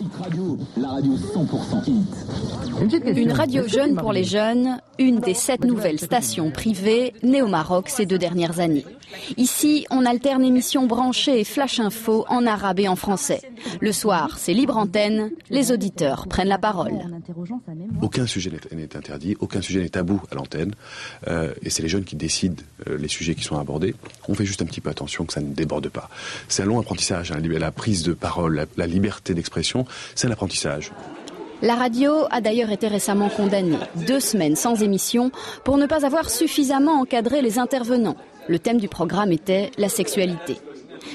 Hit Radio, la radio 100% hit. Une radio jeune pour les jeunes, une des 7 nouvelles stations privées nées au Maroc ces 2 dernières années. Ici, on alterne émissions branchées et flash info en arabe et en français. Le soir, c'est libre antenne, les auditeurs prennent la parole. Aucun sujet n'est interdit, aucun sujet n'est tabou à l'antenne. Et c'est les jeunes qui décident les sujets qui sont abordés. On fait juste un petit peu attention que ça ne déborde pas. C'est un long apprentissage, hein, la prise de parole, la liberté d'expression, c'est un apprentissage. La radio a d'ailleurs été récemment condamnée. 2 semaines sans émission pour ne pas avoir suffisamment encadré les intervenants. Le thème du programme était la sexualité.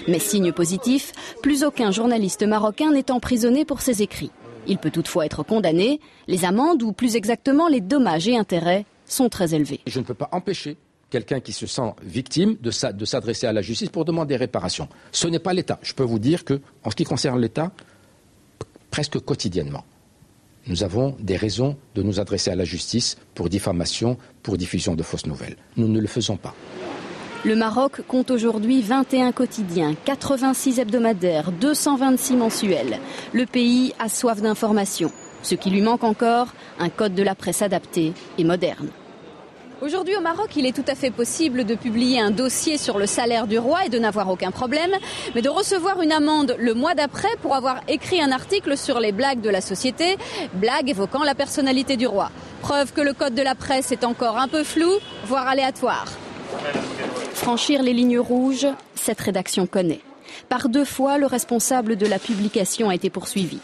Mais signe positif, plus aucun journaliste marocain n'est emprisonné pour ses écrits. Il peut toutefois être condamné. Les amendes, ou plus exactement les dommages et intérêts, sont très élevés. Je ne peux pas empêcher quelqu'un qui se sent victime de s'adresser à la justice pour demander réparation. Ce n'est pas l'État. Je peux vous dire que, en ce qui concerne l'État, presque quotidiennement, nous avons des raisons de nous adresser à la justice pour diffamation, pour diffusion de fausses nouvelles. Nous ne le faisons pas. Le Maroc compte aujourd'hui 21 quotidiens, 86 hebdomadaires, 226 mensuels. Le pays a soif d'informations. Ce qui lui manque encore, un code de la presse adapté et moderne. Aujourd'hui au Maroc, il est tout à fait possible de publier un dossier sur le salaire du roi et de n'avoir aucun problème, mais de recevoir une amende le mois d'après pour avoir écrit un article sur les blagues de la société, blagues évoquant la personnalité du roi. Preuve que le code de la presse est encore un peu flou, voire aléatoire. Franchir les lignes rouges, cette rédaction connaît. Par 2 fois, le responsable de la publication a été poursuivi.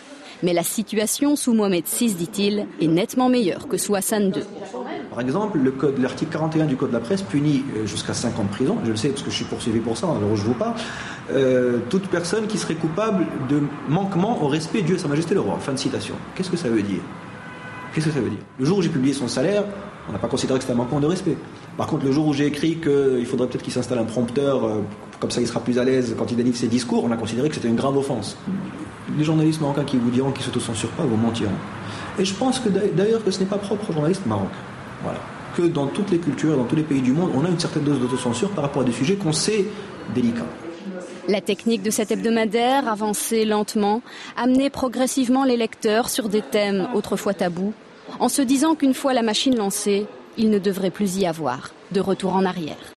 Mais la situation sous Mohamed VI, dit-il, est nettement meilleure que sous Hassan II. Par exemple, l'article 41 du Code de la presse punit jusqu'à 5 ans de prison, je le sais parce que je suis poursuivi pour ça, alors je vous parle, toute personne qui serait coupable de manquement au respect dû à Sa Majesté le Roi. Fin de citation. Qu'est-ce que ça veut dire ? Le jour où j'ai publié son salaire, on n'a pas considéré que c'était un manquement de respect. Par contre, le jour où j'ai écrit qu'il faudrait peut-être qu'il s'installe un prompteur, comme ça il sera plus à l'aise quand il délivre ses discours, on a considéré que c'était une grave offense. Les journalistes marocains qui vous diront qu'ils ne s'autocensurent pas vous mentiront. Et je pense que d'ailleurs que ce n'est pas propre aux journalistes marocains. Voilà. Que dans toutes les cultures, dans tous les pays du monde, on a une certaine dose d'autocensure par rapport à des sujets qu'on sait délicats. La technique de cet hebdomadaire, avancer lentement, amener progressivement les lecteurs sur des thèmes autrefois tabous, en se disant qu'une fois la machine lancée, il ne devrait plus y avoir de retour en arrière.